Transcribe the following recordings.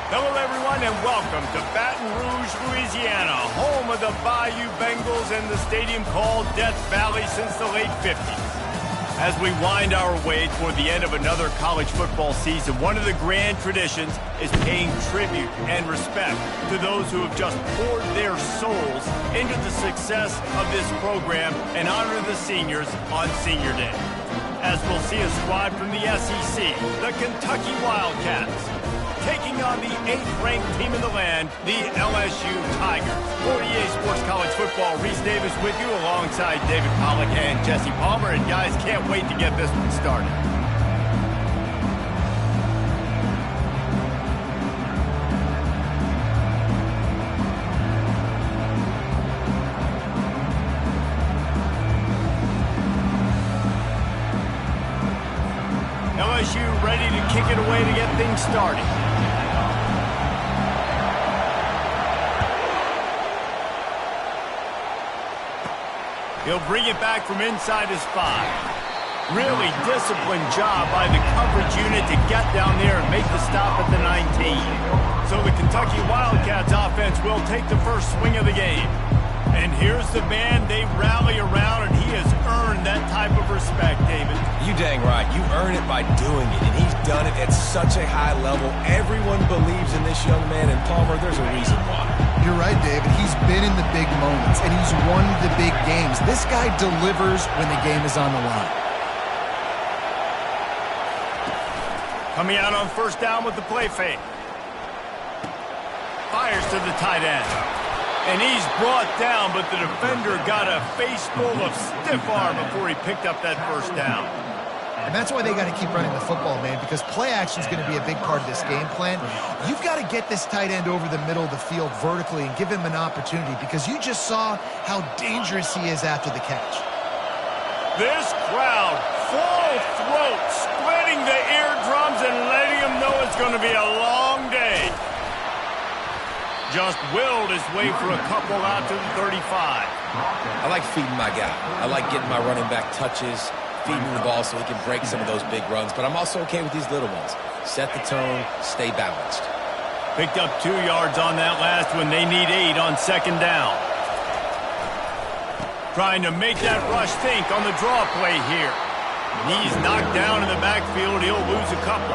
Hello, everyone, and welcome to Baton Rouge, Louisiana, home of the Bayou Bengals and the stadium called Death Valley since the late 50s. As we wind our way toward the end of another college football season, one of the grand traditions is paying tribute and respect to those who have just poured their souls into the success of this program and honor the seniors on Senior Day. As we'll see a squad from the SEC, the Kentucky Wildcats, taking on the 8th-ranked team in the land, the LSU Tigers. For EA Sports College Football, Reese Davis with you alongside David Pollack and Jesse Palmer. And guys, can't wait to get this one started. LSU ready to kick it away to get things started. He'll bring it back from inside his 5. Really disciplined job by the coverage unit to get down there and make the stop at the 19. So the Kentucky Wildcats offense will take the first swing of the game. And here's the man they rally around, and he has earned that type of respect, David. You dang right. You earn it by doing it, and he's done it at such a high level. Everyone believes in this young man, and Palmer, there's a reason why. You're right, David. He's been in the big moments, and he's won the big games. This guy delivers when the game is on the line. Coming out on first down with the play fake. Fires to the tight end. And he's brought down, but the defender got a face full of stiff arm before he picked up that first down. And that's why they got to keep running the football, man, because play action is going to be a big part of this game plan. You've got to get this tight end over the middle of the field vertically and give him an opportunity, because you just saw how dangerous he is after the catch. This crowd, full throat, splitting the eardrums and letting him know it's going to be a long day. Just willed his way for a couple out to the 35. I like feeding my guy. I like getting my running back touches, feeding the ball so he can break some of those big runs. But I'm also okay with these little ones. Set the tone, stay balanced. Picked up 2 yards on that last one. They need 8 on second down. Trying to make that rush think on the draw play here. He's knocked down in the backfield. He'll lose a couple.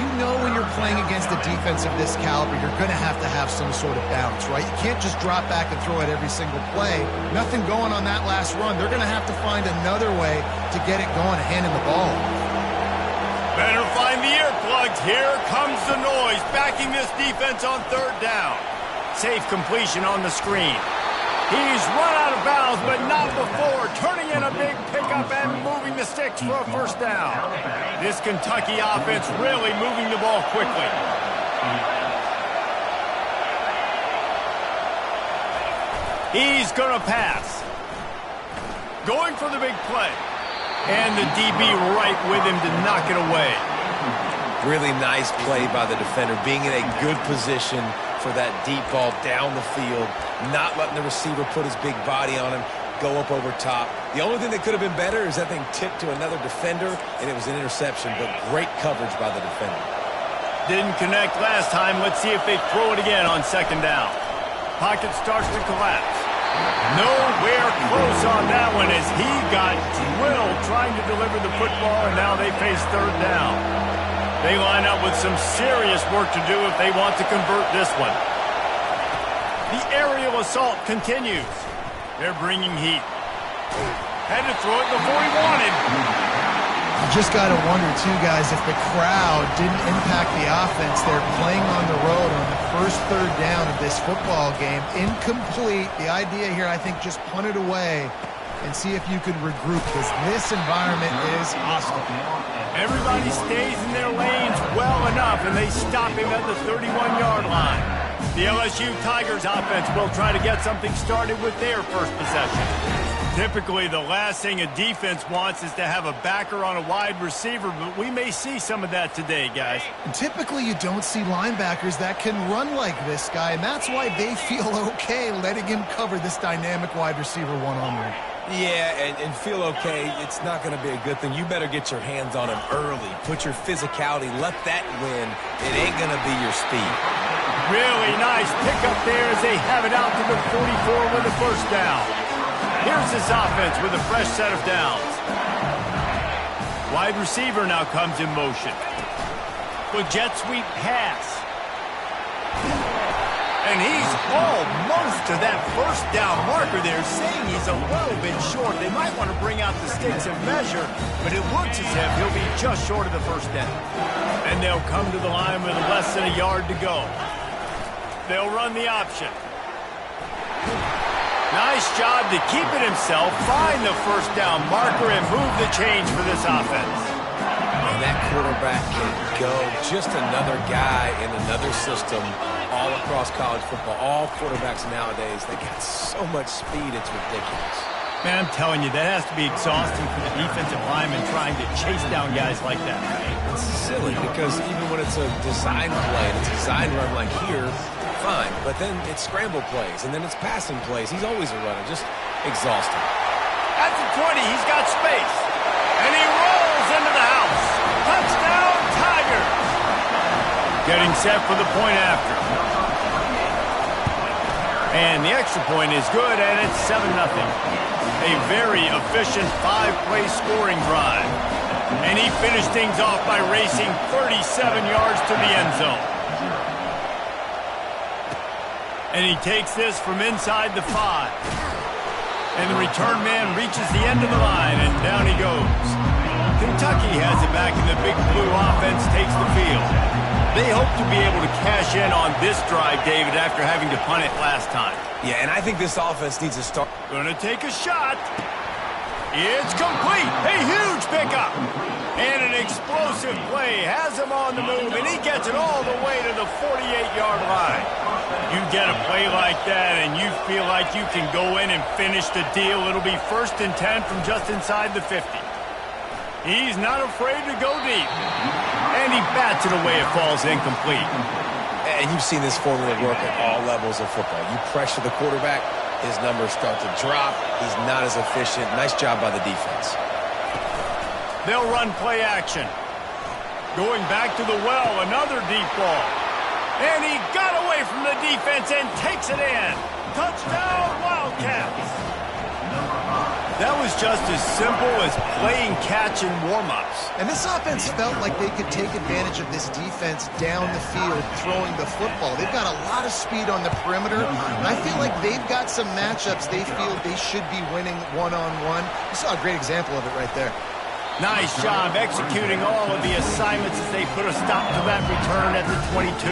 You know when you're playing against a defense of this caliber, you're going to have some sort of balance, right? You can't just drop back and throw it every single play. Nothing going on that last run. They're going to have to find another way to get it going and handing the ball. Better find the earplugs. Here comes the noise, backing this defense on third down. Safe completion on the screen. He's run out of bounds, but not before. Turning in a big pickup and moving the sticks for a first down. This Kentucky offense really moving the ball quickly. He's going to pass. Going for the big play. And the DB right with him to knock it away. Really nice play by the defender, being in a good position for that deep ball down the field, not letting the receiver put his big body on him, go up over top. The only thing that could have been better is that thing tipped to another defender, and it was an interception, but great coverage by the defender. Didn't connect last time. Let's see if they throw it again on second down. Pocket starts to collapse. Nowhere close on that one as he got drilled trying to deliver the football, and now they face third down. They line up with some serious work to do if they want to convert this one. The aerial assault continues. They're bringing heat. Had to throw it before he wanted. You just got to wonder, too, guys, if the crowd didn't impact the offense. They're playing on the road on the first third down of this football game. Incomplete. The idea here, I think, just punt it away and see if you could regroup, because this environment is hostile. Everybody stays in their lanes well enough, and they stop him at the 31-yard line. The LSU Tigers offense will try to get something started with their first possession. Typically, the last thing a defense wants is to have a backer on a wide receiver, but we may see some of that today, guys. Typically, you don't see linebackers that can run like this guy, and that's why they feel okay letting him cover this dynamic wide receiver one-on-one. Yeah, and feel okay. It's not going to be a good thing. You better get your hands on him early. Put your physicality. Let that win. It ain't going to be your speed. Really nice pickup there as they have it out to the 44 with a first down. Here's this offense with a fresh set of downs. Wide receiver now comes in motion. With jet sweep pass. And he's almost to that first down marker there, saying he's a little bit short. They might want to bring out the sticks and measure, but it looks as if he'll be just short of the first down. And they'll come to the line with less than a yard to go. They'll run the option. Nice job to keep it himself, find the first down marker, and move the chains for this offense. And that quarterback can go. Just another guy in another system all across college football. All quarterbacks nowadays, they got so much speed, it's ridiculous. Man, I'm telling you, that has to be exhausting for the defensive lineman trying to chase down guys like that. It's silly because even when it's a design play and it's a design run like here, fine. But then it's scramble plays, and then it's passing plays. He's always a runner. Just exhausting. At the 20, he's got space. And he rolls into the house. Touchdown, Tiger. Getting set for the point after. And the extra point is good, and it's 7-0. A very efficient 5-play scoring drive. And he finished things off by racing 37 yards to the end zone. And he takes this from inside the 5. And the return man reaches the end of the line, and down he goes. Kentucky has it back, and the Big Blue offense takes the field. They hope to be able to cash in on this drive, David, after having to punt it last time. Yeah, and I think this offense needs to start. Gonna take a shot. It's complete. A huge pickup. And an explosive play has him on the move, and he gets it all the way to the 48-yard line. You get a play like that, and you feel like you can go in and finish the deal. It'll be 1st and 10 from just inside the 50. He's not afraid to go deep. And he bats it away. It falls incomplete. And you've seen this formula work at all levels of football. You pressure the quarterback, his numbers start to drop. He's not as efficient. Nice job by the defense. They'll run play action. Going back to the well, another deep ball. And he got away from the defense and takes it in. Touchdown, Wildcats. That was just as simple as playing catch in warm-ups. And this offense felt like they could take advantage of this defense down the field, throwing the football. They've got a lot of speed on the perimeter, and I feel like they've got some matchups they feel they should be winning one-on-one. You saw a great example of it right there. Nice job executing all of the assignments as they put a stop to that return at the 22.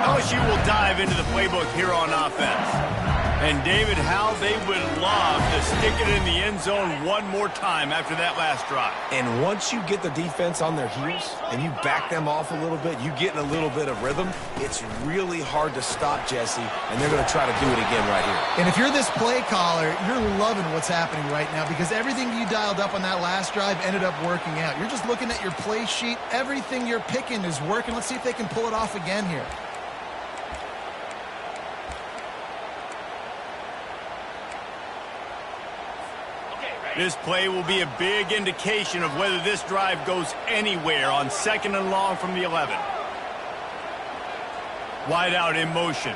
LSU will dive into the playbook here on offense. And, David, how they would love to stick it in the end zone one more time after that last drive. And once you get the defense on their heels and you back them off a little bit, you get in a little bit of rhythm, it's really hard to stop, Jesse, and they're going to try to do it again right here. And if you're this play caller, you're loving what's happening right now because everything you dialed up on that last drive ended up working out. You're just looking at your play sheet. Everything you're picking is working. Let's see if they can pull it off again here. This play will be a big indication of whether this drive goes anywhere on 2nd and long from the 11. Wide out in motion.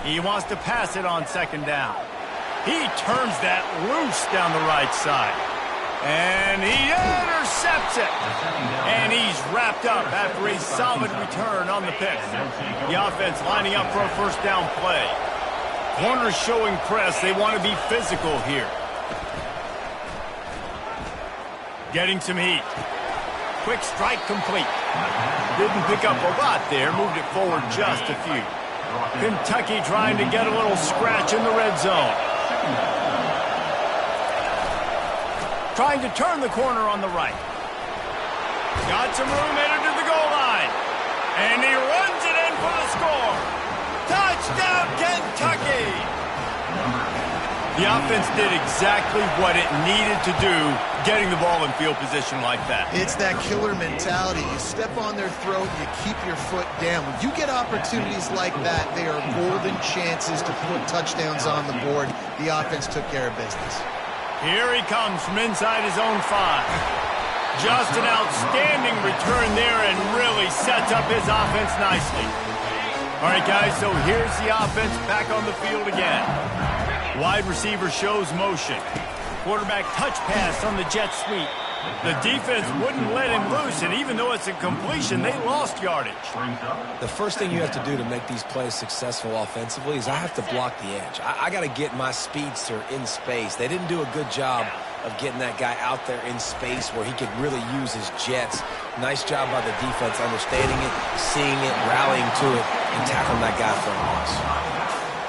He wants to pass it on 2nd down. He turns that loose down the right side. And he intercepts it. And he's wrapped up after a solid return on the pick. The offense lining up for a first down play. Corners showing press. They want to be physical here. Getting some heat. Quick strike complete. Didn't pick up a lot there. Moved it forward just a few. Kentucky trying to get a little scratch in the red zone. Trying to turn the corner on the right. Got some room headed to the goal line. And he runs it in for the score. Touchdown, Kentucky! The offense did exactly what it needed to do, getting the ball in field position like that. It's that killer mentality. You step on their throat, you keep your foot down. When you get opportunities like that, they are golden chances to put touchdowns on the board. The offense took care of business. Here he comes from inside his own 5. Just an outstanding return there and really sets up his offense nicely. All right, guys, so here's the offense back on the field again. Wide receiver shows motion. Quarterback touch pass on the jet sweep. The defense wouldn't let him loose, and even though it's a completion, they lost yardage. The first thing you have to do to make these plays successful offensively is I have to block the edge. I got to get my speedster in space. They didn't do a good job of getting that guy out there in space where he could really use his jets. Nice job by the defense understanding it, seeing it, rallying to it, and tackling that guy for a loss.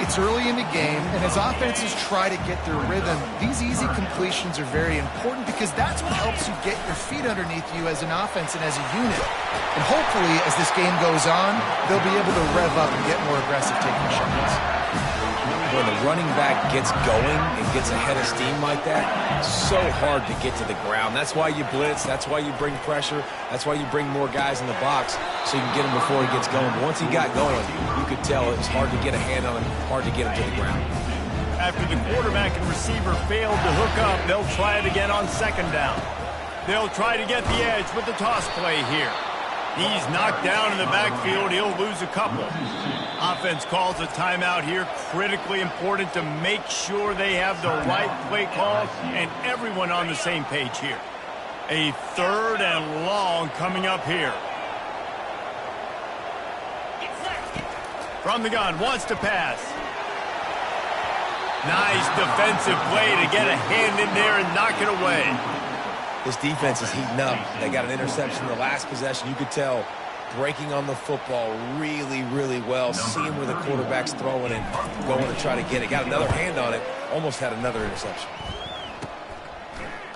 It's early in the game, and as offenses try to get their rhythm, these easy completions are very important because that's what helps you get your feet underneath you as an offense and as a unit. And hopefully, as this game goes on, they'll be able to rev up and get more aggressive taking shots. When the running back gets going and gets a head of steam like that, it's so hard to get to the ground. That's why you blitz. That's why you bring pressure. That's why you bring more guys in the box so you can get him before he gets going. But once he got going, you could tell it was hard to get a hand on him, hard to get him to the ground. After the quarterback and receiver failed to hook up, they'll try it again on second down. They'll try to get the edge with the toss play here. He's knocked down in the backfield. He'll lose a couple. Offense calls a timeout here. Critically important to make sure they have the right play call and everyone on the same page here. A 3rd and long coming up here. From the gun, wants to pass. Nice defensive play to get a hand in there and knock it away. This defense is heating up. They got an interception in the last possession. You could tell breaking on the football really, really well, seeing where the quarterback's throwing and going to try to get it. Got another hand on it, almost had another interception.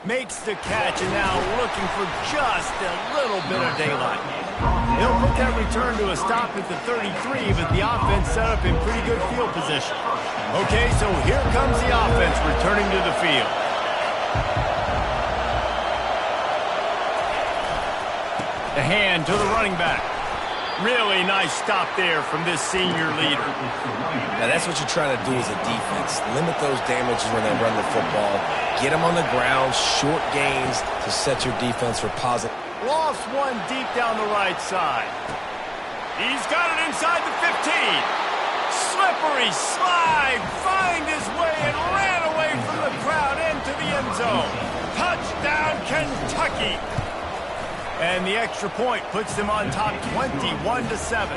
Makes the catch and now looking for just a little bit of daylight. He'll put that return to a stop at the 33, but the offense set up in pretty good field position. Okay, so here comes the offense returning to the field. The hand to the running back. Really nice stop there from this senior leader. Now that's what you're trying to do as a defense. Limit those damages when they run the football. Get them on the ground, short gains to set your defense for positive. Lost one deep down the right side. He's got it inside the 15. Slippery slide, find his way and ran away from the crowd into the end zone. Touchdown, Kentucky. And the extra point puts them on top 21-7.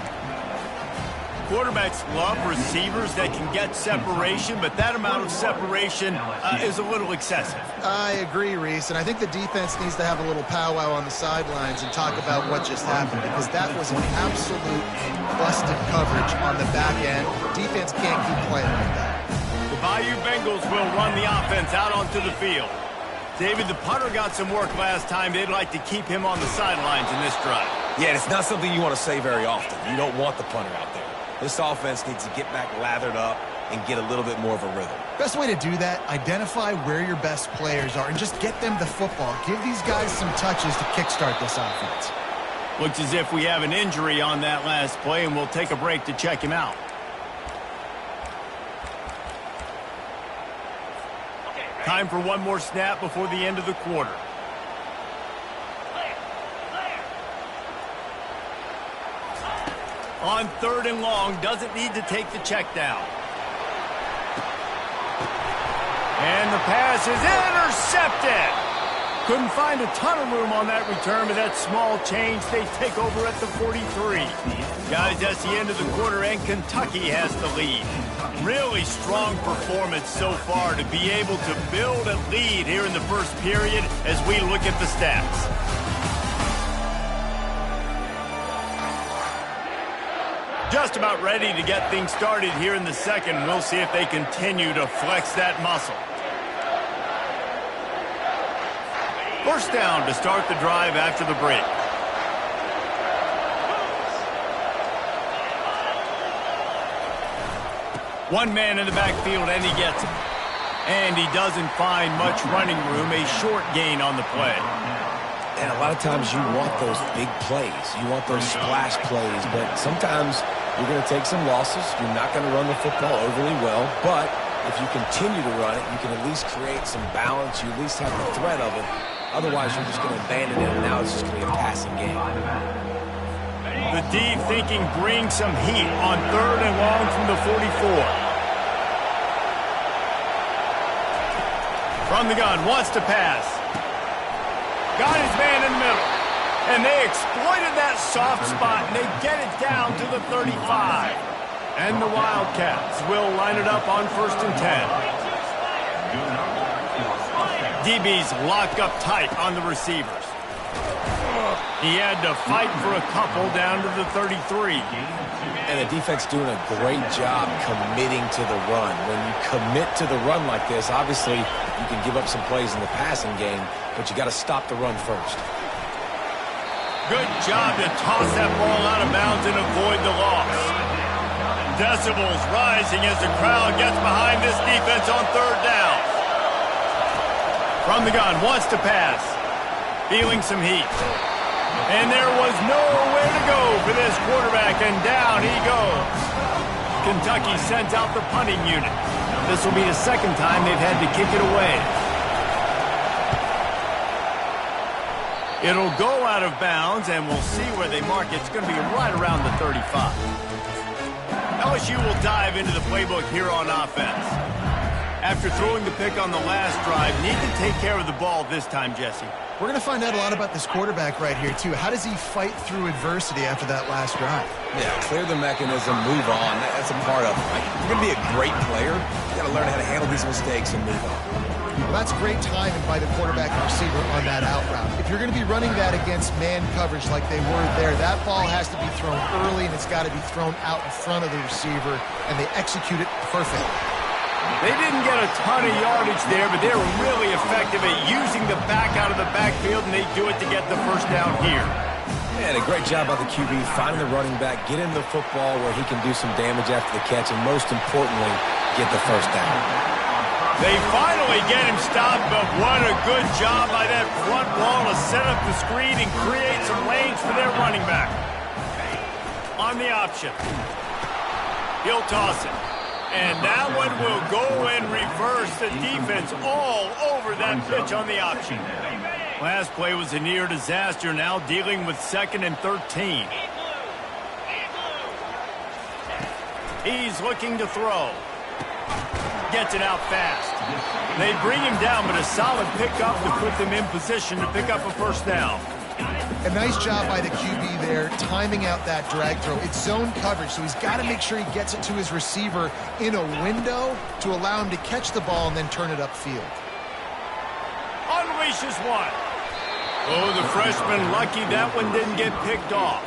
Quarterbacks love receivers that can get separation, but that amount of separation is a little excessive. I agree, Reese, and I think the defense needs to have a little powwow on the sidelines and talk about what just happened, because that was an absolute busted coverage on the back end. Defense can't keep playing like that. The Bayou Bengals will run the offense out onto the field. David, the punter got some work last time. They'd like to keep him on the sidelines in this drive. Yeah, it's not something you want to say very often. You don't want the punter out there. This offense needs to get back lathered up and get a little bit more of a rhythm. Best way to do that, identify where your best players are and just get them the football. Give these guys some touches to kickstart this offense. Looks as if we have an injury on that last play, and we'll take a break to check him out. Time for one more snap before the end of the quarter. On 3rd and long, doesn't need to take the check down. And the pass is intercepted. Couldn't find a ton of room on that return, but that small change, they take over at the 43. Guys, that's the end of the quarter, and Kentucky has the lead. Really strong performance so far to be able to build a lead here in the first period as we look at the stats. Just about ready to get things started here in the second. We'll see if they continue to flex that muscle. First down to start the drive after the break. One man in the backfield, and he gets it. And he doesn't find much running room, a short gain on the play. And a lot of times you want those big plays. You want those splash plays, but sometimes you're going to take some losses. You're not going to run the football overly well, but if you continue to run it, you can at least create some balance. You at least have the threat of it. Otherwise, you're just going to abandon it, and now it's just going to be a passing game. The D thinking bring some heat on 3rd and long from the 44. From the gun, wants to pass. Got his man in the middle. And they exploited that soft spot, and they get it down to the 35. And the Wildcats will line it up on 1st and 10. DB's locked up tight on the receivers. He had to fight for a couple down to the 33. And the defense doing a great job committing to the run. When you commit to the run like this, obviously you can give up some plays in the passing game, but you got to stop the run first. Good job to toss that ball out of bounds and avoid the loss. Decibels rising as the crowd gets behind this defense on 3rd down. From the gun, wants to pass. Feeling some heat. And there was nowhere to go for this quarterback, and down he goes. Kentucky sends out the punting unit. This will be the 2nd time they've had to kick it away. It'll go out of bounds, and we'll see where they mark it. It's going to be right around the 35. LSU will dive into the playbook here on offense. After throwing the pick on the last drive, need to take care of the ball this time, Jesse. We're going to find out a lot about this quarterback right here, too. How does he fight through adversity after that last drive? Yeah, clear the mechanism, move on. That's a part of it, right? If you're going to be a great player, you got to learn how to handle these mistakes and move on. Well, that's great timing by the quarterback and receiver on that out route. If you're going to be running that against man coverage like they were there, that ball has to be thrown early, and it's got to be thrown out in front of the receiver, and they execute it perfectly. They didn't get a ton of yardage there, but they were really effective at using the back out of the backfield, and they do it to get the 1st down here. And a great job by the QB, finding the running back, get him the football where he can do some damage after the catch, and most importantly, get the 1st down. They finally get him stopped, but what a good job by that front wall to set up the screen and create some lanes for their running back. On the option. He'll toss it. And that one will go and reverse the defense all over that pitch on the option. Last play was a near disaster, now dealing with 2nd and 13. He's looking to throw. Gets it out fast. They bring him down, but a solid pickup to put them in position to pick up a 1st down. A nice job by the QB there, timing out that drag throw. It's zone coverage, so he's got to make sure he gets it to his receiver in a window to allow him to catch the ball and then turn it upfield. Unleashes one. Oh, the freshman lucky that one didn't get picked off.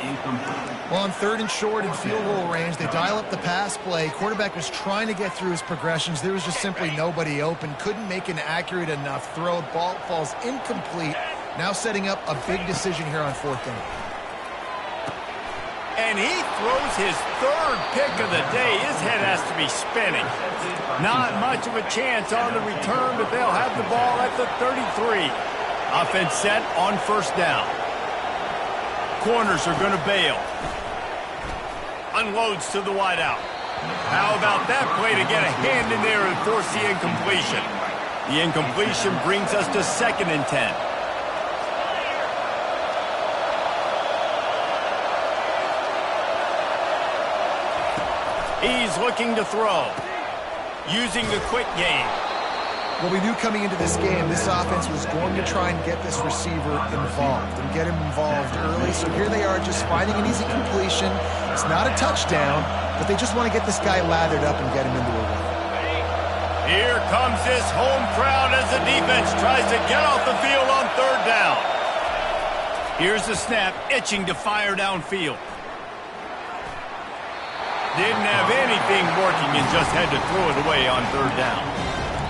Well, on 3rd and short in field goal range, they dial up the pass play. Quarterback was trying to get through his progressions. There was just simply nobody open. Couldn't make an accurate enough throw. Ball falls incomplete. Now setting up a big decision here on 4th down. And he throws his 3rd pick of the day. His head has to be spinning. Not much of a chance on the return, but they'll have the ball at the 33. Offense set on 1st down. Corners are going to bail. Unloads to the wideout. How about that play to get a hand in there and force the incompletion? The incompletion brings us to 2nd and 10. He's looking to throw. Using the quick game. Well, we knew coming into this game, this offense was going to try and get this receiver involved and get him involved early. So here they are just finding an easy completion. It's not a touchdown, but they just want to get this guy lathered up and get him into a run. Here comes this home crowd as the defense tries to get off the field on 3rd down. Here's the snap, itching to fire downfield. Didn't have anything working and just had to throw it away on 3rd down.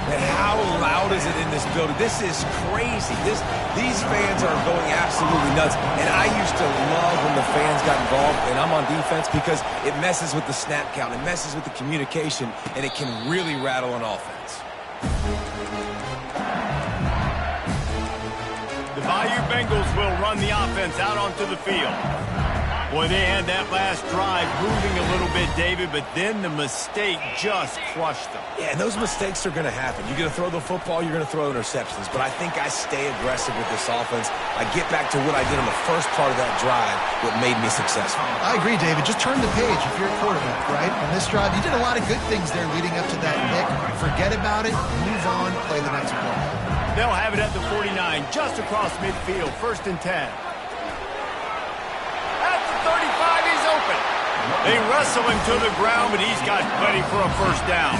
And how loud is it in this building? This is crazy. These fans are going absolutely nuts. And I used to love when the fans got involved, and I'm on defense, because it messes with the snap count. It messes with the communication, and it can really rattle an offense. Bayou Bengals will run the offense out onto the field. Boy, they had that last drive moving a little bit, David, but then the mistake just crushed them. Yeah, and those mistakes are going to happen. You're going to throw the football, you're going to throw interceptions. But I think I stay aggressive with this offense. I get back to what I did on the first part of that drive, what made me successful. I agree, David. Just turn the page if you're a quarterback, right? On this drive, you did a lot of good things there leading up to that pick. Forget about it, move on, play the next play. They'll have it at the 49, just across midfield, 1st and 10. At the 35, he's open. They wrestle him to the ground, but he's got plenty for a first down.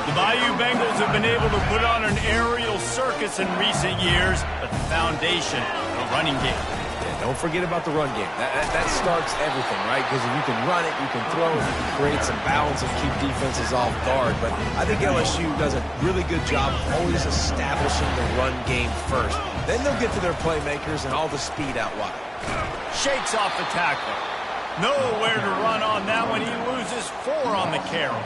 The Bayou Bengals have been able to put on an aerial circus in recent years, but the foundation, the running game. Yeah, don't forget about the run game. That starts everything, right? Because if you can run it, you can throw it, you can create some balance and keep defenses off guard. But I think LSU does a really good job of always establishing the run game first. Then they'll get to their playmakers and all the speed out wide. Shakes off the tackle. Nowhere to run on that one. He loses 4 on the carry.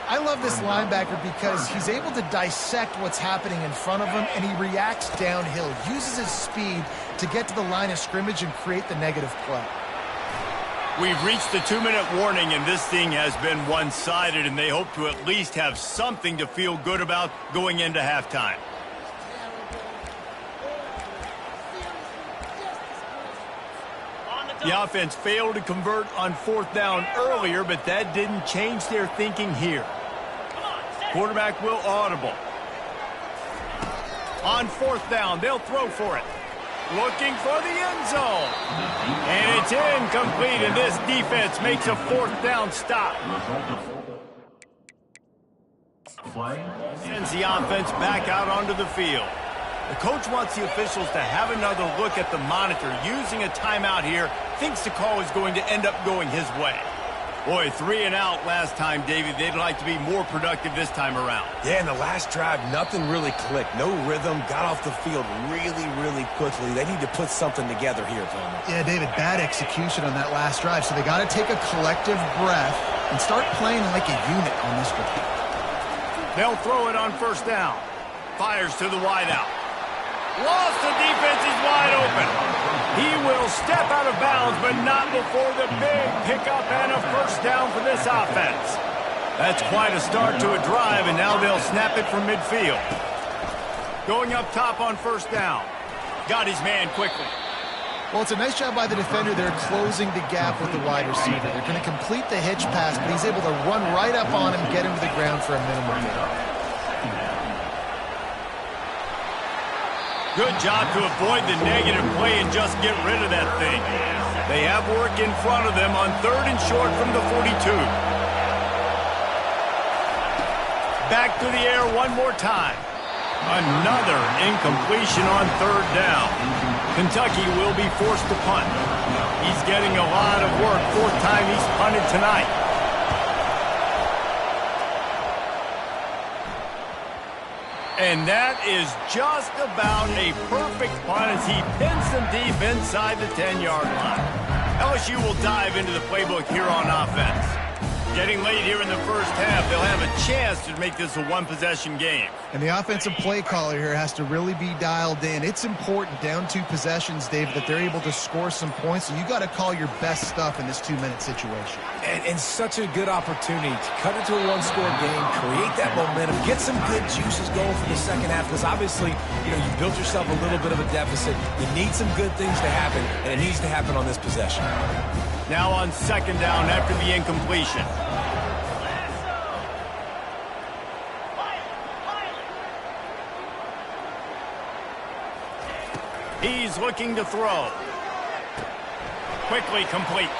I love this linebacker because he's able to dissect what's happening in front of him, and he reacts downhill, uses his speed to get to the line of scrimmage and create the negative play. We've reached the 2-minute warning, and this thing has been one-sided, and they hope to at least have something to feel good about going into halftime. The offense failed to convert on 4th down earlier, but that didn't change their thinking here. Quarterback will audible. On 4th down, they'll throw for it. Looking for the end zone. And it's incomplete, and this defense makes a 4th down stop. Sends the offense back out onto the field. The coach wants the officials to have another look at the monitor. Using a timeout here, thinks the call is going to end up going his way. Boy, 3 and out last time, David. They'd like to be more productive this time around. Yeah, in the last drive, nothing really clicked. No rhythm, got off the field really, really quickly. They need to put something together here, Palmer. Yeah, David, bad execution on that last drive. So they got to take a collective breath and start playing like a unit on this drive. They'll throw it on 1st down. Fires to the wideout. Lost, the defense is wide open. He will step out of bounds, but not before the big pickup and a 1st down for this offense. That's quite a start to a drive, and now they'll snap it from midfield. Going up top on 1st down. Got his man quickly. Well, it's a nice job by the defender. They're closing the gap with the wide receiver. They're going to complete the hitch pass, but he's able to run right up on him, get him to the ground for a minimum gain. Good job to avoid the negative play and just get rid of that thing. They have work in front of them on 3rd and short from the 42. Back to the air one more time. Another incompletion on 3rd down. Kentucky will be forced to punt. He's getting a lot of work. 4th time he's punted tonight. And that is just about a perfect punt as he pins them deep inside the 10-yard line. LSU will dive into the playbook here on offense. Getting late here in the first half, they'll have a chance to make this a one-possession game. And the offensive play caller here has to really be dialed in. It's important down 2 possessions, Dave, that they're able to score some points. So you got to call your best stuff in this 2-minute situation. And such a good opportunity to cut into a 1-score game, create that momentum, get some good juices going for the second half. Because obviously, you built yourself a little bit of a deficit. You need some good things to happen, and it needs to happen on this possession. Now on 2nd down after the incompletion. He's looking to throw. Quickly complete.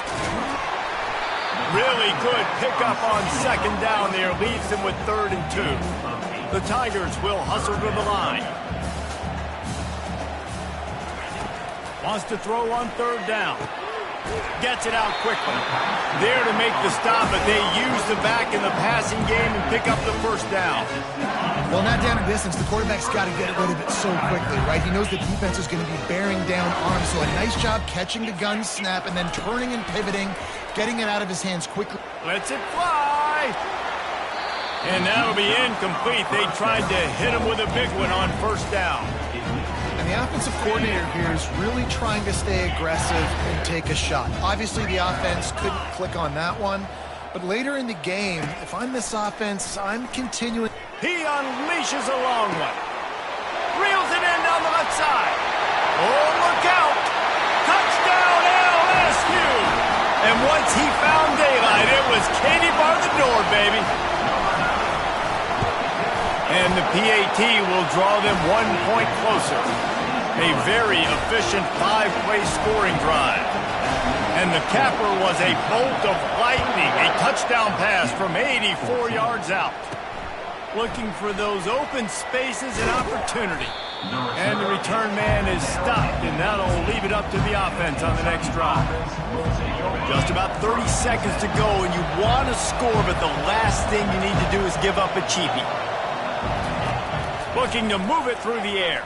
Really good pickup on 2nd down there. Leaves him with 3rd and 2. The Tigers will hustle to the line. Wants to throw on 3rd down. Gets it out quickly. There to make the stop, but they use the back in the passing game and pick up the 1st down. Well, not down in distance. The quarterback's got to get rid of it so quickly, right? He knows the defense is going to be bearing down on him, so a nice job catching the gun snap and then turning and pivoting, getting it out of his hands quickly. Lets it fly. And that'll be incomplete. They tried to hit him with a big one on 1st down. And the offensive coordinator here is really trying to stay aggressive and take a shot. Obviously, the offense couldn't click on that one. But later in the game, if I'm this offense, I'm continuing. He unleashes a long one. Reels it in down the left side. Oh, look out. Touchdown, LSU. And once he found daylight, it was Katie bar the door, baby. And the PAT will draw them 1 point closer. A very efficient 5-play scoring drive. And the capper was a bolt of lightning, a touchdown pass from 84 yards out. Looking for those open spaces and opportunity. And the return man is stopped, and that'll leave it up to the offense on the next drive. Just about 30 seconds to go, and you want to score, but the last thing you need to do is give up a cheapie. Looking to move it through the air.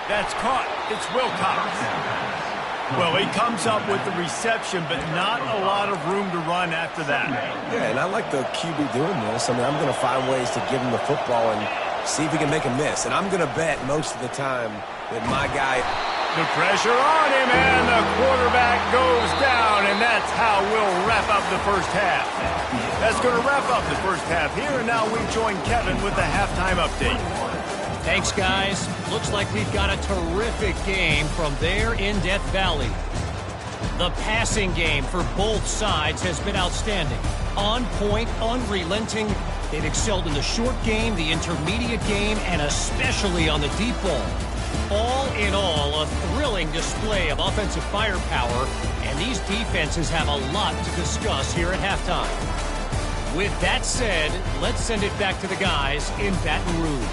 That's caught. It's Wilcox. Well, he comes up with the reception, but not a lot of room to run after that. Yeah, and I like the QB doing this. I mean, I'm going to find ways to give him the football and see if he can make a miss. And I'm going to bet most of the time that my guy... The pressure on him, and the quarterback goes down, and that's how we'll wrap up the first half. That's going to wrap up the first half here, and now we join Kevin with the halftime update. Thanks, guys. Looks like we've got a terrific game from there in Death Valley. The passing game for both sides has been outstanding. On point, unrelenting. They've excelled in the short game, the intermediate game, and especially on the deep ball. All in all, a thrilling display of offensive firepower, and these defenses have a lot to discuss here at halftime. With that said, let's send it back to the guys in Baton Rouge.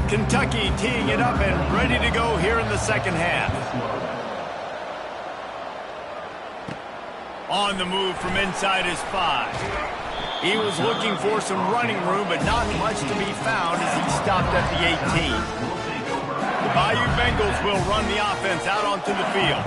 Kentucky teeing it up and ready to go here in the second half. On the move from inside his 5. He was looking for some running room, but not much to be found as he stopped at the 18. The Bayou Bengals will run the offense out onto the field.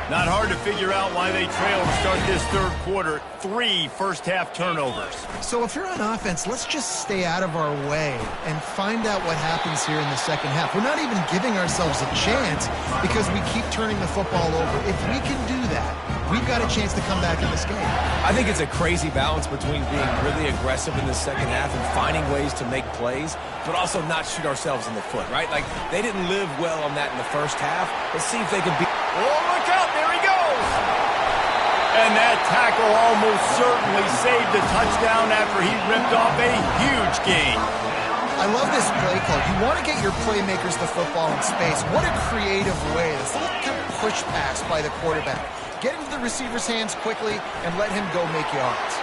Not hard to figure out why they trail to start this third quarter. 3 first-half turnovers. So if you're on offense, let's just stay out of our way and find out what happens here in the second half. We're not even giving ourselves a chance because we keep turning the football over. If we can do that, we've got a chance to come back in this game. I think it's a crazy balance between being really aggressive in the second half and finding ways to make plays, but also not shoot ourselves in the foot, right? Like, they didn't live well on that in the first half. Let's see if they can be... Oh, look out, there he goes! And that tackle almost certainly saved the touchdown after he ripped off a huge gain. I love this play call. You want to get your playmakers the football in space. What a creative way. This little push pass by the quarterback. Get into the receiver's hands quickly and let him go make yards.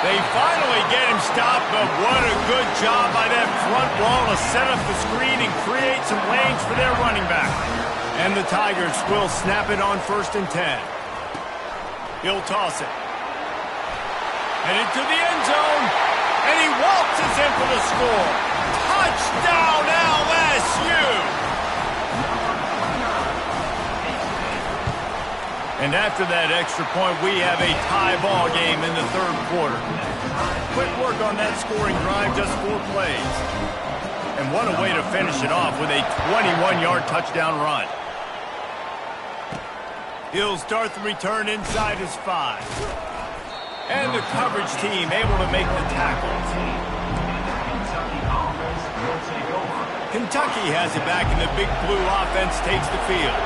They finally get him stopped, but what a good job by that front wall to set up the screen and create some lanes for their running back. And the Tigers will snap it on 1st and 10. He'll toss it. Headed to the end zone. And he waltzes in for the score. Touchdown, LSU! And after that extra point, we have a tie ball game in the third quarter. Quick work on that scoring drive, just 4 plays. And what a way to finish it off with a 21-yard touchdown run. He'll start the return inside his 5. And the coverage team able to make the tackle. Kentucky has it back, and the Big Blue offense takes the field.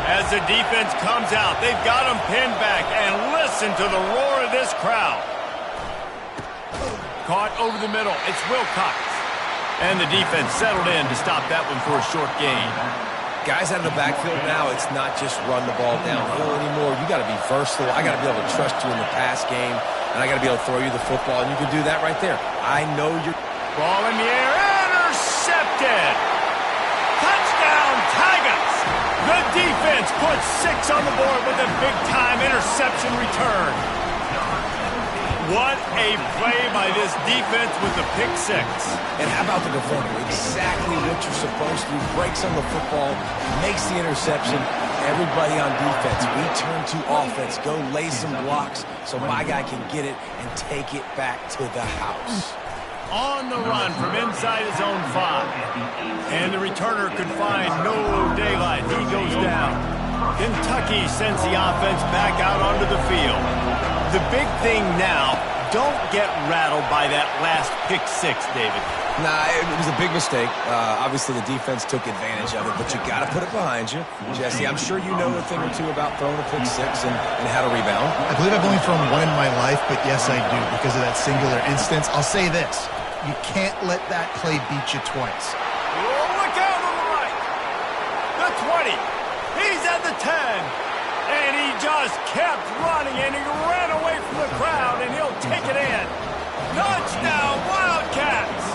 As the defense comes out, they've got them pinned back, and listen to the roar of this crowd. Caught over the middle. It's Wilcox. And the defense settled in to stop that one for a short gain. Guys out of the backfield now, it's not just run the ball downhill anymore. You got to be versatile. I got to be able to trust you in the pass game, and I got to be able to throw you the football, and you can do that right there. I know you're... Ball in the air, intercepted! Touchdown, Tigers! The defense puts 6 on the board with a big-time interception return. What a play by this defense with the pick six. And how about the defender? Exactly what you're supposed to. Breaks on the football, makes the interception. Everybody on defense, we turn to offense. Go lay some blocks so my guy can get it and take it back to the house. On the run from inside his own 5. And the returner could find no daylight. He goes down. Kentucky sends the offense back out onto the field. The big thing now, don't get rattled by that last pick six, David. Nah, it was a big mistake. Obviously, the defense took advantage of it, but you got to put it behind you. Jesse, I'm sure you know a thing or two about throwing a pick six and how to rebound. I believe I've only thrown one in my life, but yes, I do, because of that singular instance. I'll say this. You can't let that play beat you twice. Oh, look out on the right. The 20. He's at the 10. And he just kept running, and he ran away from the crowd, and he'll take it in. Touchdown, Wildcats!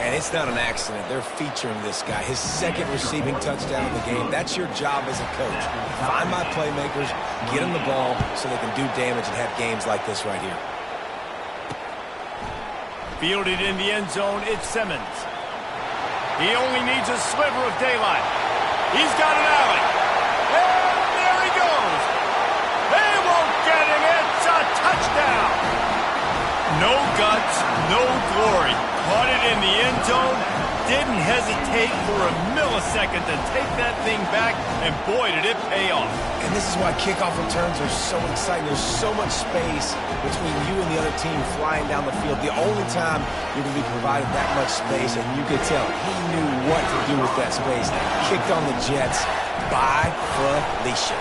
And it's not an accident. They're featuring this guy. His second receiving touchdown of the game. That's your job as a coach. Find my playmakers, get them the ball so they can do damage and have games like this right here. Fielded in the end zone, it's Simmons. He only needs a sliver of daylight. He's got an alley. And there he goes. They won't get him. It's a touchdown. No guts, no glory. Caught it in the end zone. Didn't hesitate for a millisecond to take that thing back, and boy, did it pay off. And this is why kickoff returns are so exciting. There's so much space between you and the other team flying down the field. The only time you're going to be provided that much space, and you could tell he knew what to do with that space. Kicked on the Jets by Felicia.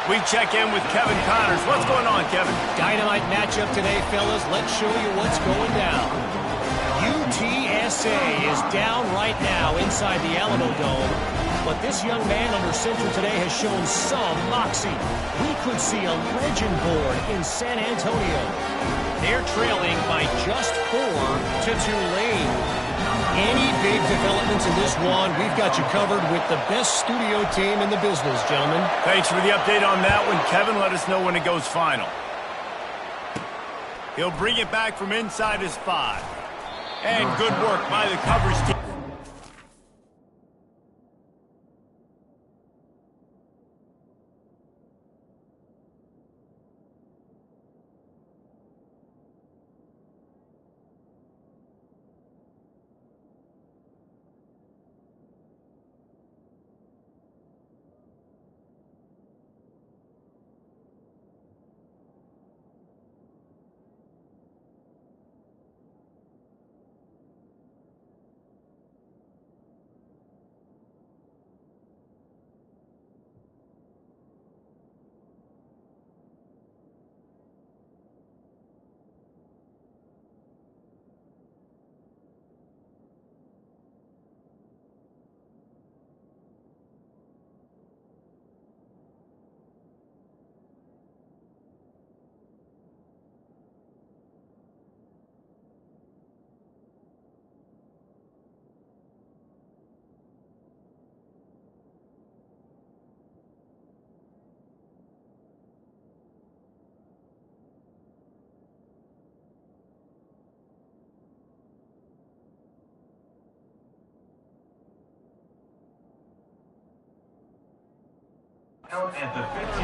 We check in with Kevin Connors. What's going on, Kevin? Dynamite matchup today, fellas. Let's show you what's going down. UTSA is down right now inside the Alamo Dome. But this young man under center today has shown some moxie. We could see a legend born in San Antonio. They're trailing by just 4 to Tulane. Any big developments in this one, we've got you covered with the best studio team in the business, gentlemen. Thanks for the update on that one, Kevin. Let us know when it goes final. He'll bring it back from inside his 5. And good work by the coverage team.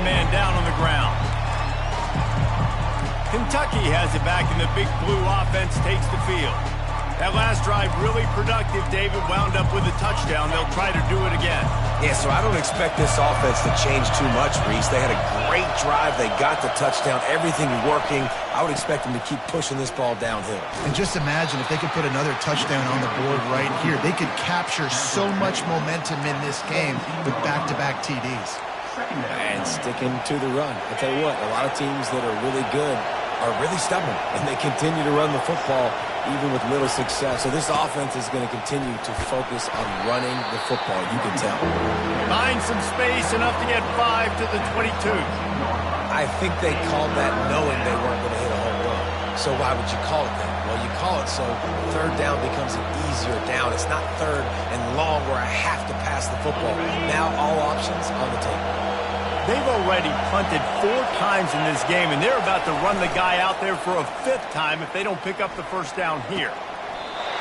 Man down on the ground. Kentucky has it back, and the big blue offense takes the field. That last drive really productive. David wound up with a touchdown. They'll try to do it again. Yeah, so I don't expect this offense to change too much, Reese. They had a great drive. They got the touchdown. Everything working. I would expect them to keep pushing this ball downhill. And just imagine if they could put another touchdown on the board right here. They could capture so much momentum in this game with back-to-back TDs. And sticking to the run. I tell you what, a lot of teams that are really good are really stubborn, and they continue to run the football even with little success. So this offense is going to continue to focus on running the football, you can tell. Find some space, enough to get 5 to the 22. I think they called that knowing they weren't going to hit a home run. So why would you call it that? Well, you call it so third down becomes an easier down. It's not third and long where I have to pass the football. Now all options on the table. They've already punted 4 times in this game, and they're about to run the guy out there for a 5th time if they don't pick up the first down here.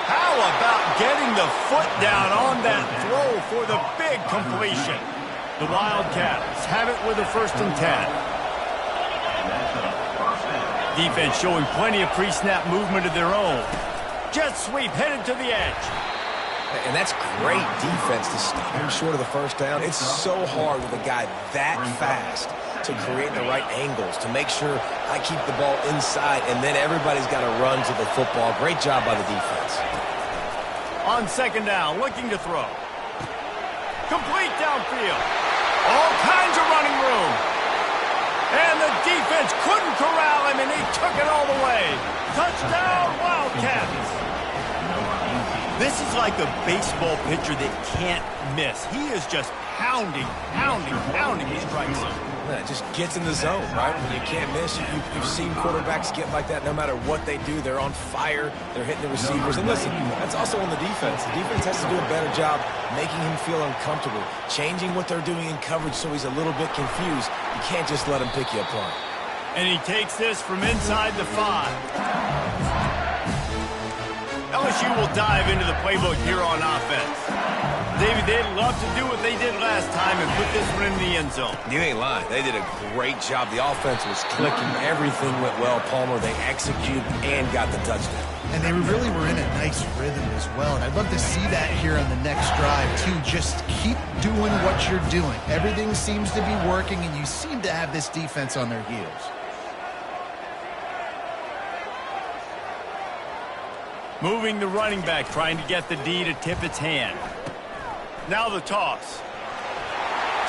How about getting the foot down on that throw for the big completion? The Wildcats have it with a 1st and 10. Defense showing plenty of pre-snap movement of their own. Jet sweep headed to the edge. And that's great defense to stop him short of the first down. It's so hard with a guy that fast to create the right angles, to make sure I keep the ball inside, and then everybody's got to run to the football. Great job by the defense. On 2nd down, looking to throw. Complete downfield. All kinds of running room. And the defense couldn't corral him, and he took it all the way. Touchdown, Wildcats. This is like a baseball pitcher that can't miss. He is just pounding his strike zone. Yeah, it just gets in the zone, right? When you can't miss, you've seen quarterbacks get like that no matter what they do. They're on fire. They're hitting the receivers. And listen, that's also on the defense. The defense has to do a better job making him feel uncomfortable, changing what they're doing in coverage so he's a little bit confused. You can't just let him pick you apart. And he takes this from inside the 5. LSU will dive into the playbook here on offense. David, they'd love to do what they did last time and put this one in the end zone. You ain't lying. They did a great job. The offense was clicking. Everything went well. Palmer, they executed and got the touchdown. And they really were in a nice rhythm as well. And I'd love to see that here on the next drive, too. Just keep doing what you're doing. Everything seems to be working, and you seem to have this defense on their heels. Moving the running back, trying to get the D to tip its hand. Now the toss.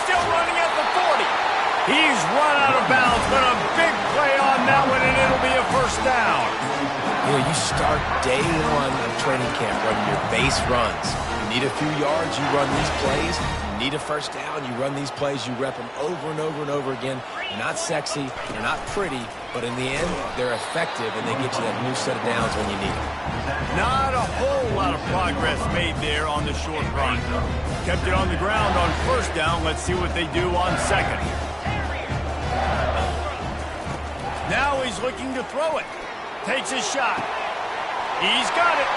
Still running at the 40. He's run out of bounds, but a big play on that one, and it'll be a 1st down. You know, you start day 1 of training camp running your base runs. You need a few yards, you run these plays. You need a 1st down, you run these plays, you rep them over and over and over again. They're not sexy, they're not pretty, but in the end, they're effective, and they get you that new set of downs when you need them. Not a whole lot of progress made there on the short run. Kept it on the ground on 1st down. Let's see what they do on 2nd. Now he's looking to throw it. Takes a shot. He's got it.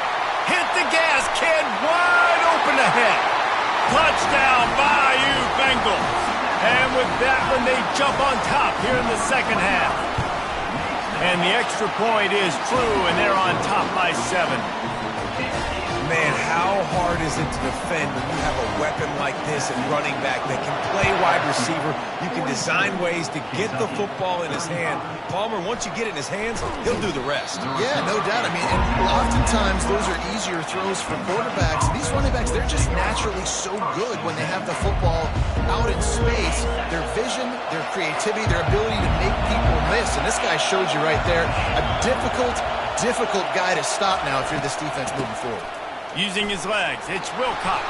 Hit the gas, kid. Wide open ahead. Touchdown, Bayou Bengals. And with that one, they jump on top here in the 2nd half. And the extra point is true, and they're on top by 7. Man, how hard is it to defend when you have a weapon like this at running back that can play wide receiver? You can design ways to get the football in his hand. Palmer, once you get it in his hands, he'll do the rest. Yeah, no doubt. I mean, and oftentimes those are easier throws for quarterbacks. These running backs, they're just naturally so good when they have the football out in space. Their vision, their creativity, their ability to make people miss. And this guy showed you right there a difficult guy to stop now if you're this defense moving forward. Using his legs, it's Wilcox.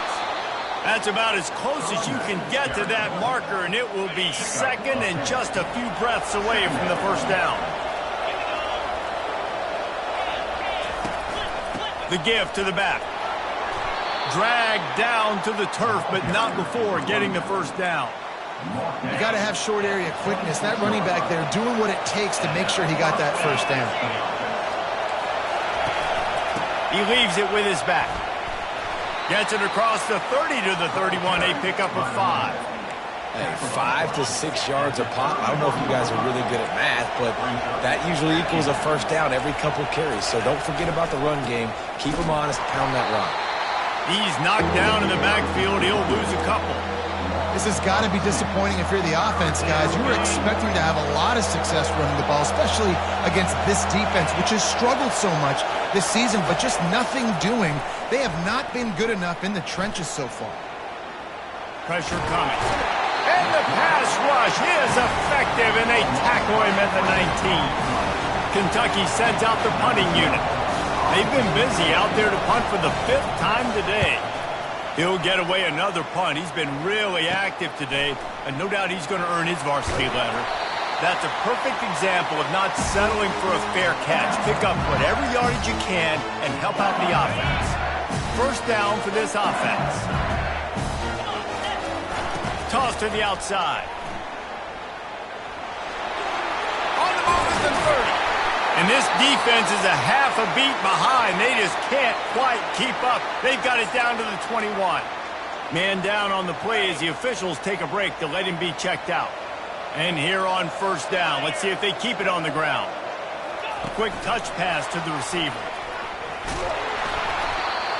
That's about as close as you can get to that marker, and it will be 2nd and just a few breaths away from the 1st down. The give to the back. Dragged down to the turf, but not before getting the 1st down. You got to have short area quickness. That running back there doing what it takes to make sure he got that 1st down. He leaves it with his back. Gets it across the 30 to the 31, a pickup of 5. Hey, 5 to 6 yards a pop. I don't know if you guys are really good at math, but that usually equals a 1st down every couple carries. So don't forget about the run game. Keep them honest, pound that rock. He's knocked down in the backfield. He'll lose a couple. This has got to be disappointing if you're the offense, guys. You were expecting to have a lot of success running the ball, especially against this defense, which has struggled so much this season, but just nothing doing. They have not been good enough in the trenches so far. Pressure coming. And the pass rush is effective, and they tackle him at the 19. Kentucky sends out the punting unit. They've been busy out there to punt for the 5th time today. He'll get away another punt. He's been really active today, and no doubt he's going to earn his varsity letter. That's a perfect example of not settling for a fair catch. Pick up whatever yardage you can and help out the offense. 1st down for this offense. Toss to the outside. And this defense is a half a beat behind. They just can't quite keep up. They've got it down to the 21. Man down on the play as the officials take a break to let him be checked out. And here on first down, let's see if they keep it on the ground. A quick touch pass to the receiver.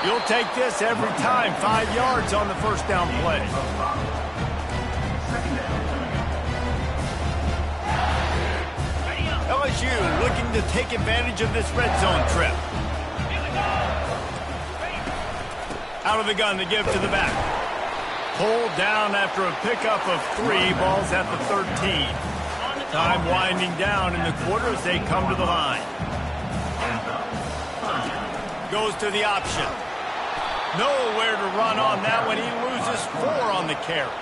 You'll take this every time. 5 yards on the first down play. LSU looking to take advantage of this red zone trip. Out of the gun to give to the back. Pulled down after a pickup of 3. Ball's at the 13. Time winding down in the quarter as they come to the line. Goes to the option. Nowhere to run on that one. He loses 4 on the carry.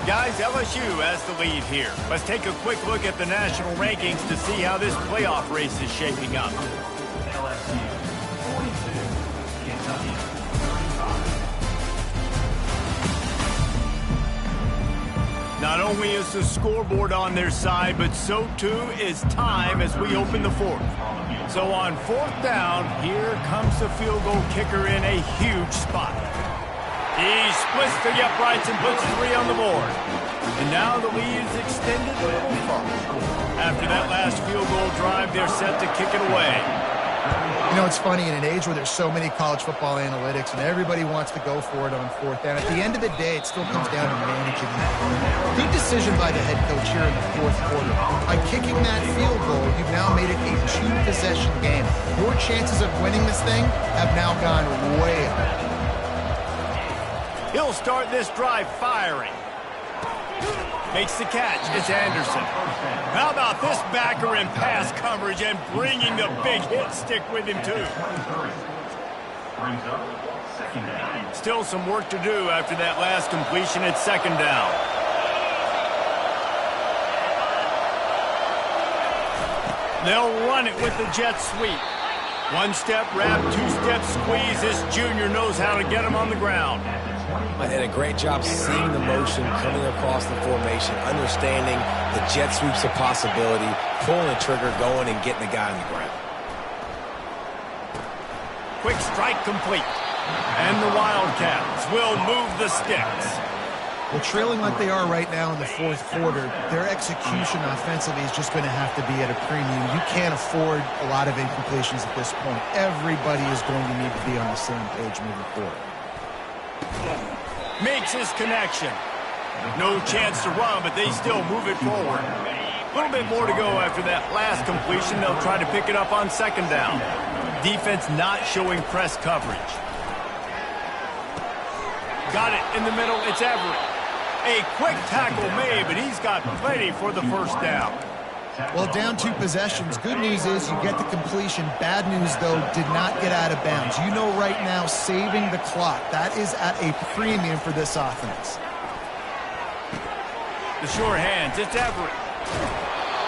Guys, LSU has the lead here. Let's take a quick look at the national rankings to see how this playoff race is shaping up. LSU 42, Kentucky 35. Not only is the scoreboard on their side, but so too is time as we open the fourth. So on fourth down, here comes the field goal kicker in a huge spot. He splits the uprights and puts 3 on the board. And now the lead is extended a little further. After that last field goal drive, they're set to kick it away. You know, it's funny, in an age where there's so many college football analytics and everybody wants to go for it on fourth down, at the end of the day, it still comes down to managing that. Good decision by the head coach here in the fourth quarter. By kicking that field goal, you've now made it a 2-possession game. Your chances of winning this thing have now gone way up. He'll start this drive firing. Makes the catch. It's Anderson. How about this backer in pass coverage and bringing the big hit stick with him, too? Still some work to do after that last completion at second down. They'll run it with the jet sweep. 1-step wrap, 2-step squeeze. This junior knows how to get him on the ground. I did a great job seeing the motion coming across the formation, understanding the jet sweep's a possibility, pulling the trigger, going and getting the guy on the ground. Quick strike complete. And the Wildcats will move the sticks. Well, trailing like they are right now in the fourth quarter, their execution offensively is just going to have to be at a premium. You can't afford a lot of incompletions at this point. Everybody is going to need to be on the same page moving forward. Makes his connection. No chance to run, but they still move it forward. A little bit more to go after that last completion. They'll try to pick it up on second down. Defense not showing press coverage. Got it in the middle. It's Everett. A quick tackle made, but he's got plenty for the first down. Well, down 2 possessions. Good news is you get the completion. Bad news, though, did not get out of bounds. You know right now, saving the clock. That is at a premium for this offense. The sure hands. It's Everett.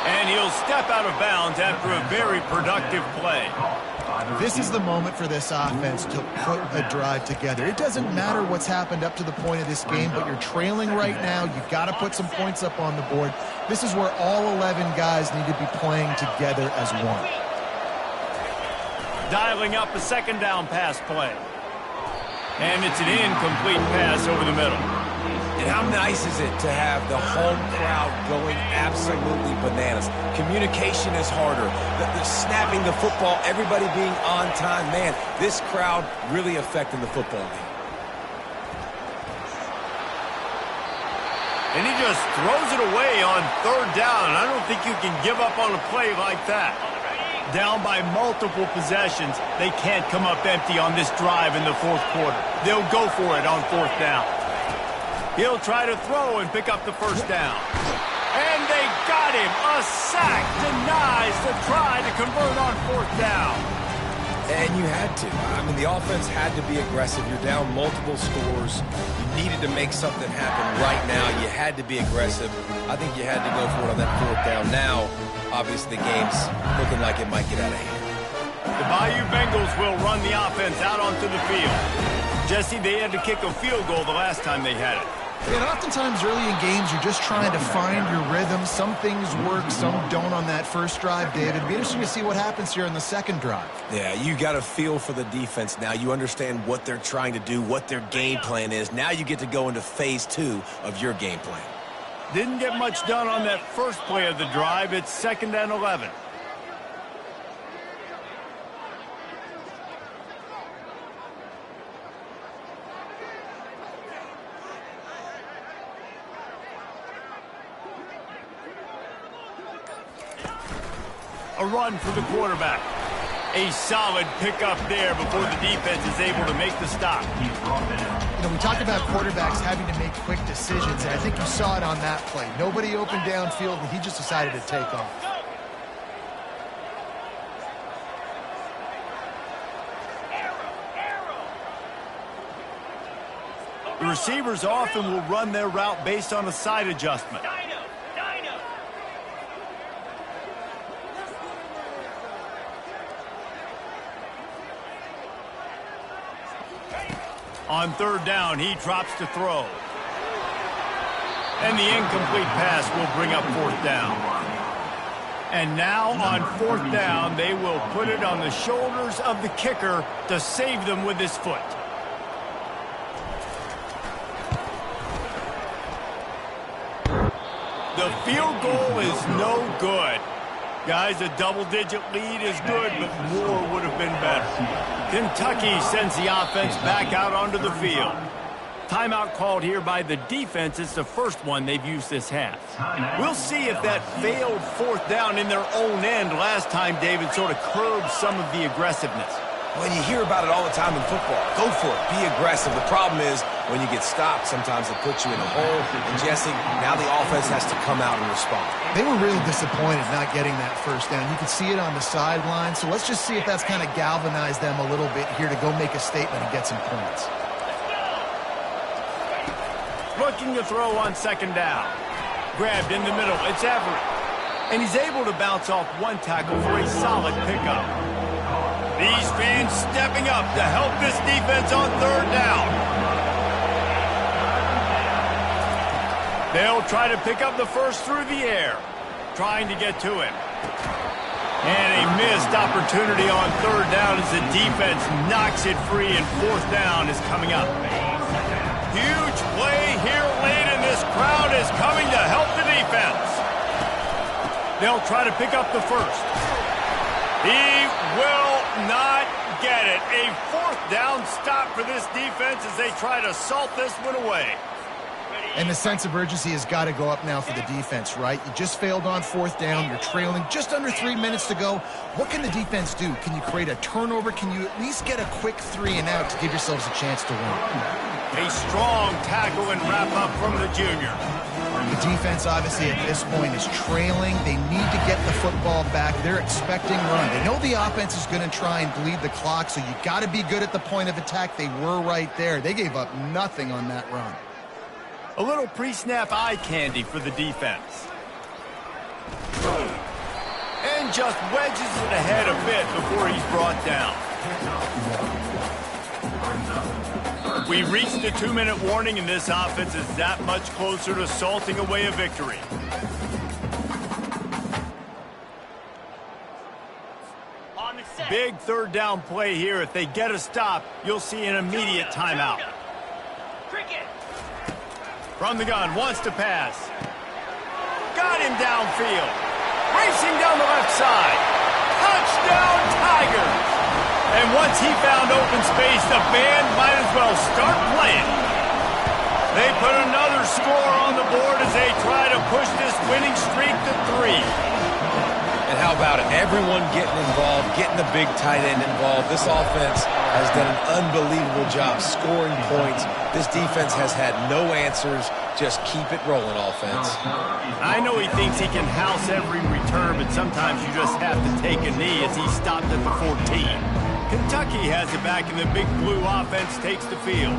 And he'll step out of bounds after a very productive play. This is the moment for this offense to put a drive together. It doesn't matter what's happened up to the point of this game, but you're trailing right now. You've got to put some points up on the board. This is where all 11 guys need to be playing together as one. Dialing up a second down pass play. And it's an incomplete pass over the middle. And how nice is it to have the home crowd going absolutely bananas? Communication is harder. The snapping the football, everybody being on time. Man, this crowd really affecting the football game. And he just throws it away on third down. And I don't think you can give up on a play like that. Down by multiple possessions, they can't come up empty on this drive in the fourth quarter. They'll go for it on fourth down. He'll try to throw and pick up the first down. And they got him. A sack denies the try to convert on fourth down. And you had to. I mean, the offense had to be aggressive. You're down multiple scores. You needed to make something happen right now. You had to be aggressive. I think you had to go for it on that fourth down. Now, obviously, the game's looking like it might get out of hand. The Bayou Bengals will run the offense out onto the field. Jesse, they had to kick a field goal the last time they had it. And oftentimes early in games, you're just trying to find your rhythm. Some things work, some don't on that first drive, David. It'll be interesting to see what happens here on the second drive. Yeah, you got a feel for the defense now. You understand what they're trying to do, what their game plan is. Now you get to go into phase 2 of your game plan. Didn't get much done on that first play of the drive. It's 2nd and 11. A run for the quarterback. A solid pickup there before the defense is able to make the stop. You know, we talked about quarterbacks having to make quick decisions, and I think you saw it on that play. Nobody opened downfield, and he just decided to take off. The receivers often will run their route based on a side adjustment. On 3rd down, he drops to throw. And the incomplete pass will bring up 4th down. And now on 4th down, they will put it on the shoulders of the kicker to save them with his foot. The field goal is no good. Guys, a double-digit lead is good, but more would have been better. Kentucky sends the offense back out onto the field. Timeout called here by the defense. It's the first one they've used this half. We'll see if that failed 4th down in their own end last time, David, sort of curbed some of the aggressiveness. Well, you hear about it all the time in football. Go for it. Be aggressive. The problem is when you get stopped, sometimes it puts you in a hole. And, Jesse, now the offense has to come out and respond. They were really disappointed not getting that 1st down. You could see it on the sideline. So let's just see if that's kind of galvanized them a little bit here to go make a statement and get some points. Looking to throw on 2nd down. Grabbed in the middle. It's Everett. And he's able to bounce off one tackle for a solid pickup. These fans stepping up to help this defense on 3rd down. They'll try to pick up the first through the air, trying to get to him. And a missed opportunity on 3rd down as the defense knocks it free, and 4th down is coming up. Huge play here late, and this crowd is coming to help the defense. They'll try to pick up the first. He will not get it. A 4th down stop for this defense as they try to salt this one away. And the sense of urgency has got to go up now for the defense, right? You just failed on 4th down. You're trailing just under 3 minutes to go. What can the defense do? Can you create a turnover? Can you at least get a quick 3 and out to give yourselves a chance to win? A strong tackle and wrap up from the junior. The defense, obviously, at this point is trailing. They need to get the football back. They're expecting run. They know the offense is going to try and bleed the clock, so you got to be good at the point of attack. They were right there. They gave up nothing on that run. A little pre-snap eye candy for the defense. And just wedges it ahead a bit before he's brought down. We reached the 2-minute warning, and this offense is that much closer to salting away a victory. Big 3rd down play here. If they get a stop, you'll see an immediate timeout. From the gun, wants to pass. Got him downfield. Racing down the left side. Touchdown, Tigers! And once he found open space, the band might as well start playing. They put another score on the board as they try to push this winning streak to 3. And how about it? Everyone getting involved, getting the big tight end involved. This offense has done an unbelievable job scoring points. This defense has had no answers. Just keep it rolling, offense. I know he thinks he can house every return, but sometimes you just have to take a knee as he stopped at the 14. Kentucky has it back, and the big blue offense takes the field.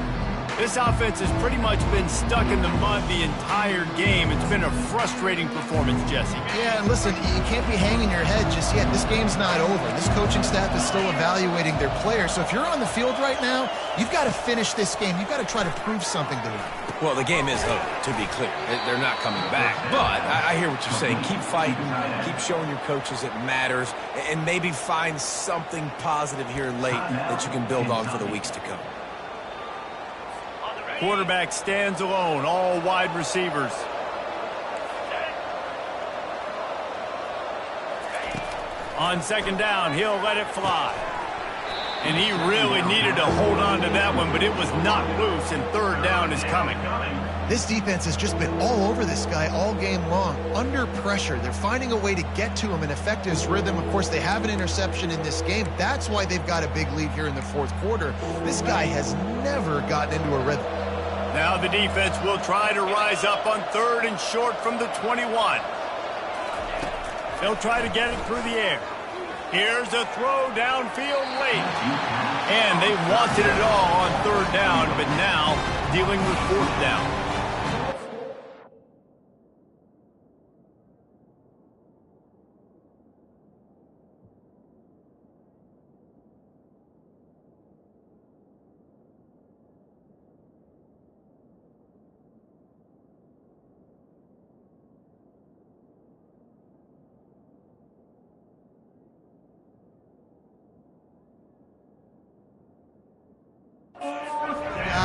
This offense has pretty much been stuck in the mud the entire game. It's been a frustrating performance, Jesse. Yeah, and listen, you can't be hanging your head just yet. This game's not over. This coaching staff is still evaluating their players. So if you're on the field right now, you've got to finish this game. You've got to try to prove something to them. Well, the game is over, to be clear. They're not coming back. But I hear what you're saying. Keep fighting. Keep showing your coaches it matters. And maybe find something positive here late that you can build on for the weeks to come. Quarterback stands alone, all wide receivers. On second down, he'll let it fly. And he really needed to hold on to that one, but it was not loose, and third down is coming. This defense has just been all over this guy all game long. Under pressure, they're finding a way to get to him and affect his rhythm. Of course, they have an interception in this game. That's why they've got a big lead here in the fourth quarter. This guy has never gotten into a rhythm. Now the defense will try to rise up on third and short from the 21. They'll try to get it through the air. Here's a throw downfield late. And they wanted it all on third down, but now dealing with fourth down.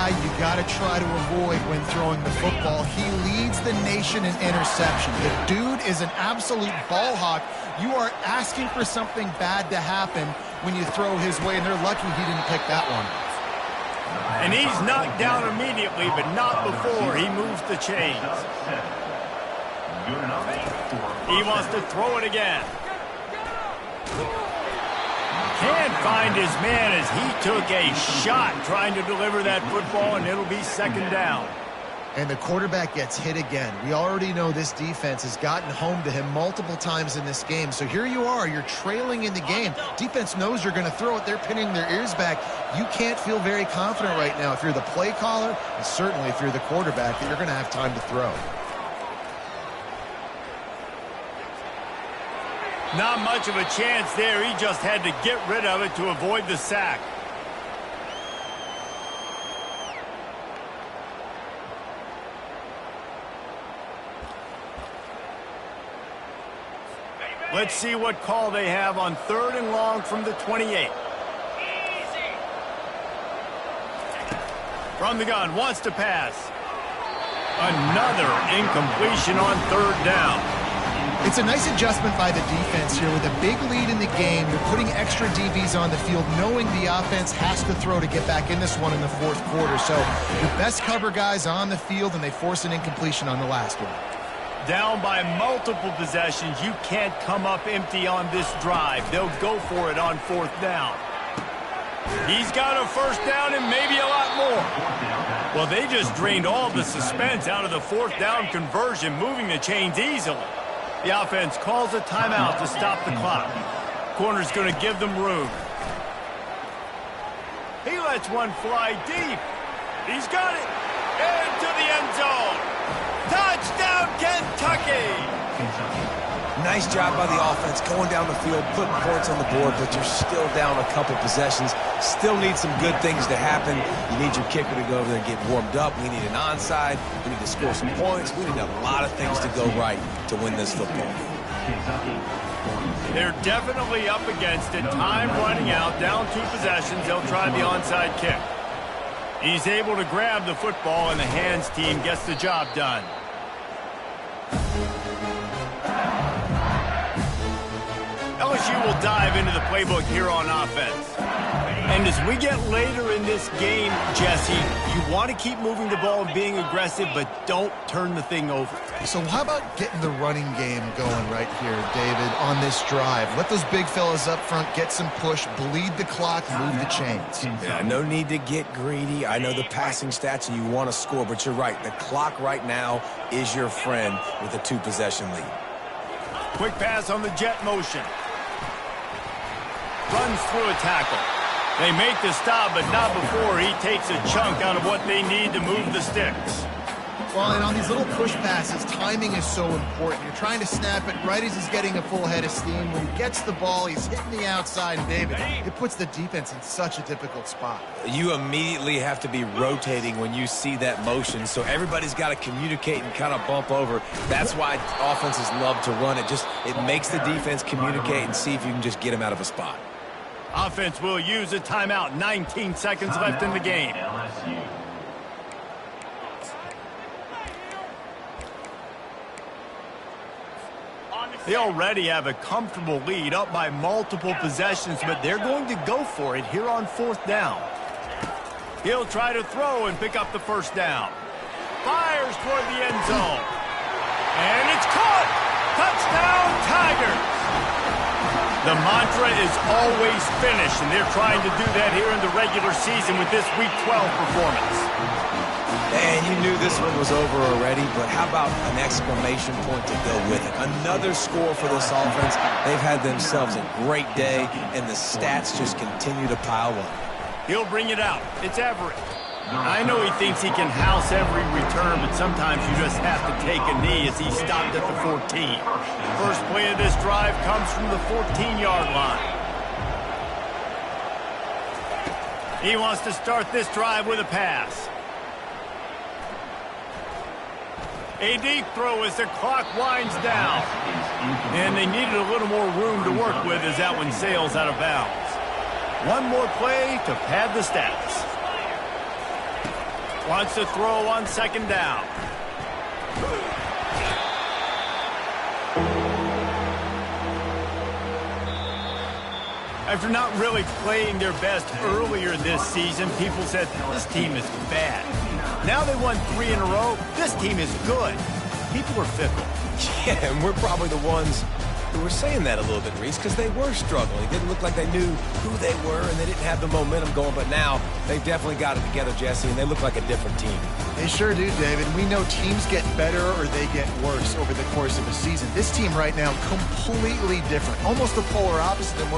You got to try to avoid when throwing the football. He leads the nation in interception. The dude is an absolute ball hawk. You are asking for something bad to happen when you throw his way, and they're lucky he didn't pick that one. And he's knocked down immediately, but not before he moves the chains. He wants to throw it again. Can't find his man as he took a shot trying to deliver that football, and it'll be second down. And the quarterback gets hit again. We already know this defense has gotten home to him multiple times in this game. So here you are, you're trailing in the game. Defense knows you're going to throw it. They're pinning their ears back. You can't feel very confident right now if you're the play caller, and certainly if you're the quarterback, that you're going to have time to throw. Not much of a chance there. He just had to get rid of it to avoid the sack. Let's see what call they have on third and long from the 28. From the gun, wants to pass. Another incompletion on third down. It's a nice adjustment by the defense here. With a big lead in the game, they're putting extra DBs on the field, knowing the offense has to throw to get back in this one in the fourth quarter. So your best cover guys on the field, and they force an incompletion on the last one. Down by multiple possessions, you can't come up empty on this drive. They'll go for it on fourth down. He's got a first down and maybe a lot more. Well, they just drained all the suspense out of the fourth down conversion, moving the chains easily. The offense calls a timeout to stop the clock. Corner's going to give them room. He lets one fly deep. He's got it. Into the end zone. Touchdown, Kentucky! Nice job by the offense going down the field, putting points on the board, but you're still down a couple possessions. Still need some good things to happen. You need your kicker to go over there and get warmed up. We need an onside. We need to score some points. We need a lot of things to go right to win this football game. They're definitely up against it. Time running out, down 2 possessions. They'll try the onside kick. He's able to grab the football, and the hands team gets the job done. LSU will dive into the playbook here on offense. And as we get later in this game, Jesse, you want to keep moving the ball and being aggressive, but don't turn the thing over. So how about getting the running game going right here, David, on this drive? Let those big fellas up front get some push, bleed the clock, move the chains. Yeah, no need to get greedy. I know the passing stats and you want to score, but you're right. The clock right now is your friend with a 2-possession lead. Quick pass on the jet motion. Runs through a tackle. They make the stop, but not before he takes a chunk out of what they need to move the sticks. Well, and on these little push passes, timing is so important. You're trying to snap it right as he's getting a full head of steam. When he gets the ball, he's hitting the outside, and David, it puts the defense in such a difficult spot. You immediately have to be rotating when you see that motion, so everybody's got to communicate and kind of bump over. That's why offenses love to run it. It makes the defense communicate and see if you can just get him out of a spot. Offense will use a timeout. 19 seconds left in the game. LSU. They already have a comfortable lead, up by multiple possessions, but they're going to go for it here on 4th down. He'll try to throw and pick up the first down. Fires toward the end zone. And it's caught! Touchdown, Tigers! The mantra is always finish, and they're trying to do that here in the regular season with this Week 12 performance. And you knew this one was over already, but how about an exclamation point to go with it? Another score for this offense. They've had themselves a great day, and the stats just continue to pile up. He'll bring it out. It's Everett. I know he thinks he can house every return, but sometimes you just have to take a knee as he stopped at the 14. First play of this drive comes from the 14-yard line. He wants to start this drive with a pass. A deep throw as the clock winds down. And they needed a little more room to work with as that one sails out of bounds. One more play to pad the stats. Wants to throw on 2nd down. After not really playing their best earlier this season, people said, this team is bad. Now they won 3 in a row. This team is good. People are fickle. Yeah, and we're probably the ones who were saying that a little bit, Reese, because they were struggling. It didn't look like they knew who they were, and they didn't have the momentum going. But now they've definitely got it together, Jesse, and they look like a different team. They sure do, David. We know teams get better or they get worse over the course of a season. This team right now, completely different. Almost the polar opposite than what